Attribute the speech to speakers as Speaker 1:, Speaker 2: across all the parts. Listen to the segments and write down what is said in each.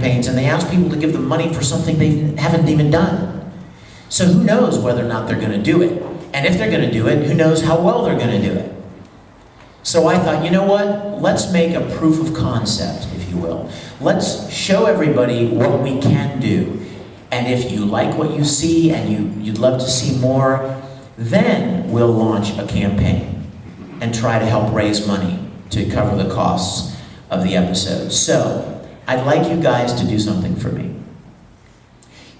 Speaker 1: campaigns and they ask people to give them money for something they haven't even done. So who knows whether or not they're going to do it? And if they're going to do it, who knows how well they're going to do it? So I thought, you know what? Let's make a proof of concept, if you will. Let's show everybody what we can do. And if you like what you see and you'd love to see more, then we'll launch a campaign and try to help raise money to cover the costs of the episode. So I'd like you guys to do something for me.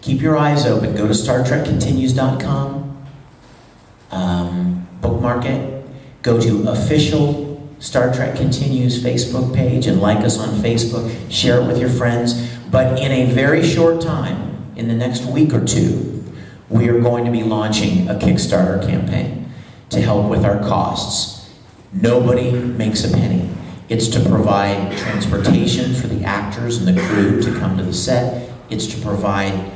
Speaker 1: Keep your eyes open. Go to StarTrekContinues.com, bookmark it. Go to official Star Trek Continues Facebook page and like us on Facebook. Share it with your friends. But in a very short time, in the next week or two, we are going to be launching a Kickstarter campaign to help with our costs. Nobody makes a penny. It's to provide transportation for the actors and the crew to come to the set. It's to provide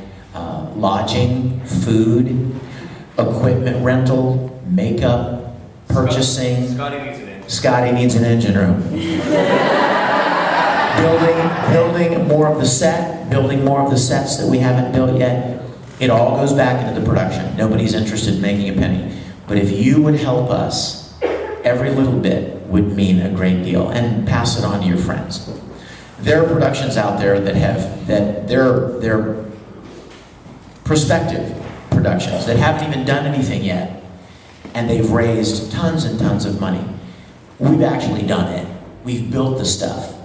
Speaker 1: lodging, food, equipment rental, makeup, purchasing. Scotty needs an engine room. building more of the set, building more of the sets that we haven't built yet. It all goes back into the production. Nobody's interested in making a penny. But if you would help us, every little bit would mean a great deal, and pass it on to your friends. There are productions out there that have, they're prospective productions that haven't even done anything yet, and they've raised tons and tons of money. We've actually done it. We've built the stuff.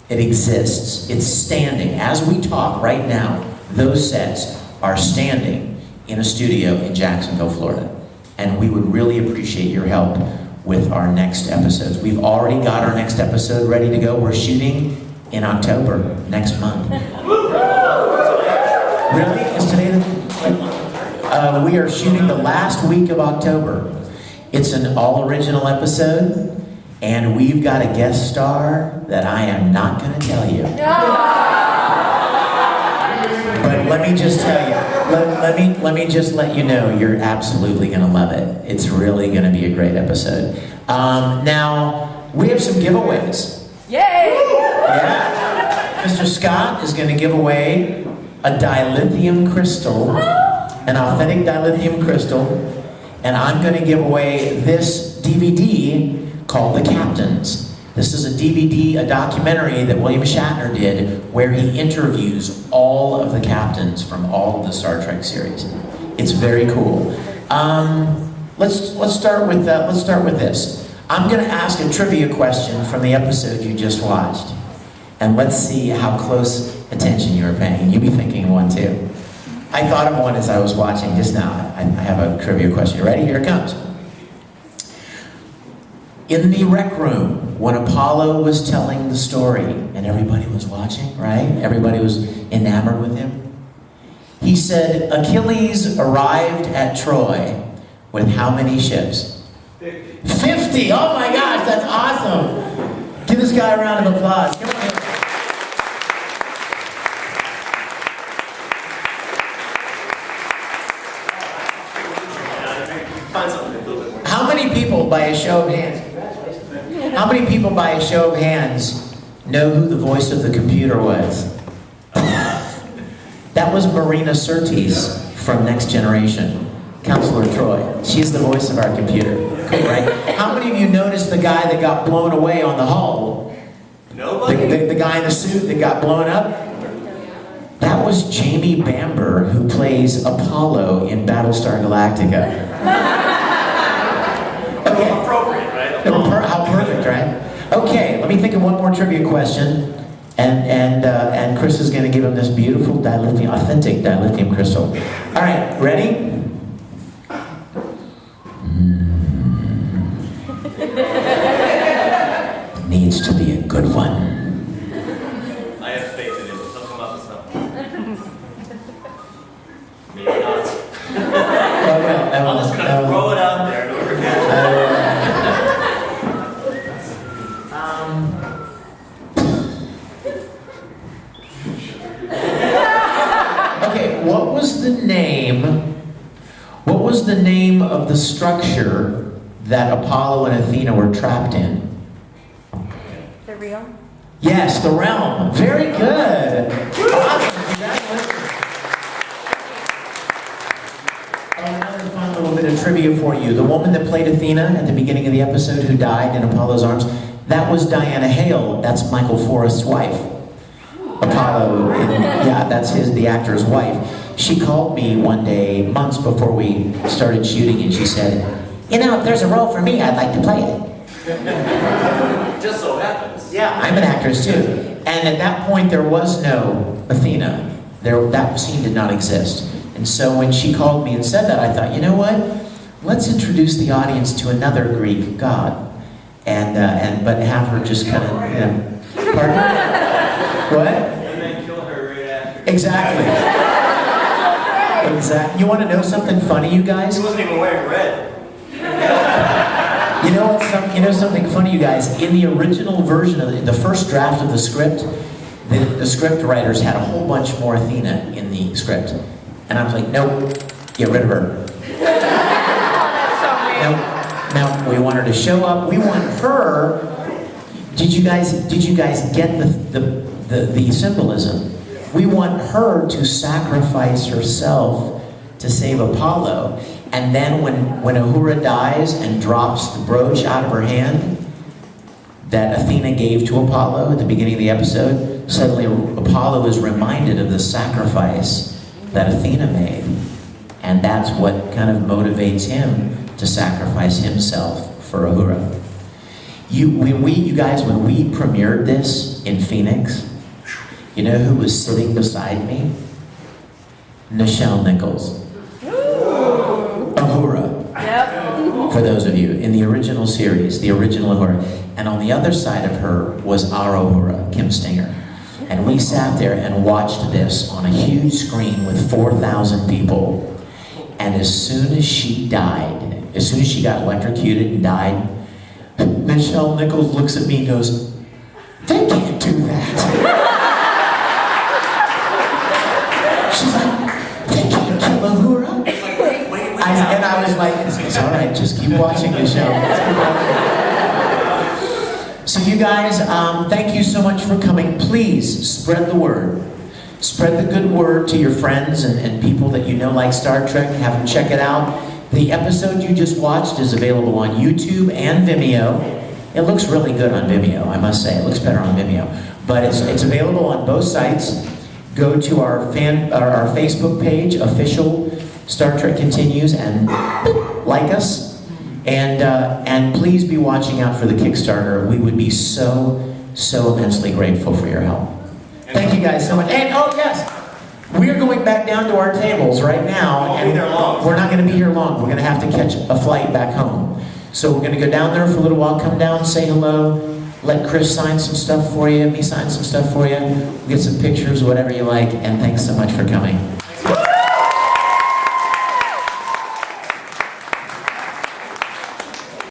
Speaker 1: It exists. It's standing. As we talk right now, those sets are standing in a studio in Jacksonville, Florida. And we would really appreciate your help with our next episodes. We've already got our next episode ready to go. We're shooting in October, next month. Really? Is today the... we are shooting the last week of October. It's an all-original episode, and we've got a guest star that I am not going to tell you. But let me just tell you, let me just let you know, you're absolutely going to love it. It's really going to be a great episode. Now, we have some giveaways.
Speaker 2: Yay!
Speaker 1: Yeah. Mr. Scott is going to give away a dilithium crystal, an authentic dilithium crystal, and I'm going to give away this DVD called The Captains. This is a DVD, a documentary that William Shatner did, where he interviews all of the captains from all of the Star Trek series. It's very cool. Let's start with this. I'm going to ask a trivia question from the episode you just watched, and let's see how close attention you were paying. You'd be thinking of one too. I thought of one as I was watching just now. I have a trivia question. You ready? Here it comes. In the rec room, when Apollo was telling the story, and everybody was watching, right? Everybody was enamored with him. He said, Achilles arrived at Troy with how many ships? 50! Oh my gosh, that's awesome! Give this guy a round of applause. Come on. How many people, by a show of hands, know who the voice of the computer was? That was Marina Sirtis from Next Generation, Counselor Troy. She's the voice of our computer. Cool, right? How many of you noticed the guy that got blown away on the hull? Nobody. The guy in the suit that got blown up? That was Jamie Bamber, who plays Apollo in Battlestar Galactica. Okay.
Speaker 3: Appropriate, right?
Speaker 1: How perfect, right? Okay, let me think of one more trivia question, and Chris is going to give him this beautiful dilithium, authentic dilithium crystal. All right, ready? Needs to be a good one.
Speaker 3: I have faith in him. He'll come up with something. Maybe not. I'll just kind of throw it out there to forget.
Speaker 1: Okay, what was the name of the structure that Apollo and Athena were trapped in?
Speaker 2: The realm?
Speaker 1: Yes, the realm. Very good. trivia for you. The woman that played Athena at the beginning of the episode who died in Apollo's arms, that was Diana Hale. That's Michael Forrest's wife. Apollo, yeah, that's the actor's wife. She called me one day, months before we started shooting, and she said, "You know, if there's a role for me, I'd like to play it."
Speaker 3: Just so happens.
Speaker 1: Yeah, I'm an actress too. And at that point, there was no Athena. That scene did not exist. And so when she called me and said that, I thought, you know what? Let's introduce the audience to another Greek god, but have her just kind of, pardon? What?
Speaker 3: And then kill her right after.
Speaker 1: Exactly. Exactly. You want to know something funny, you guys?
Speaker 3: He wasn't even wearing red.
Speaker 1: You know something funny, you guys? In the original version of the first draft of the script, the script writers had a whole bunch more Athena in the script. And I was like, nope, get rid of her. Nope. Now we want her to show up. We want her. Did you guys get the symbolism? We want her to sacrifice herself to save Apollo. And then when Uhura dies and drops the brooch out of her hand that Athena gave to Apollo at the beginning of the episode, suddenly Apollo is reminded of the sacrifice that Athena made. And that's what kind of motivates him to sacrifice himself for Uhura. You guys, when we premiered this in Phoenix, you know who was sitting beside me? Nichelle Nichols. Uhura. Yep. For those of you, in the original series, the original Uhura. And on the other side of her was our Uhura, Kim Stinger. And we sat there and watched this on a huge screen with 4,000 people. And as soon as she died, as soon as she got electrocuted and died, Nichelle Nichols looks at me and goes, "They can't do that." She's like, "They can't kill Uhura." And I was like, "It's all right, just keep watching the show." So you guys, thank you so much for coming. Please spread the word. Spread the good word to your friends and people that you know like Star Trek. Have them check it out. The episode you just watched is available on YouTube and Vimeo. It looks really good on Vimeo, I must say. It looks better on Vimeo. But it's available on both sites. Go to our Facebook page, official Star Trek Continues, and like us. And please be watching out for the Kickstarter. We would be so immensely grateful for your help. Thank you guys so much. And oh yes, we're going back down to our tables right now. And we're not going to be here long. We're going to have to catch a flight back home. So we're going to go down there for a little while, come down, say hello, let Chris sign some stuff for you, me sign some stuff for you, get some pictures, whatever you like, and thanks so much for coming.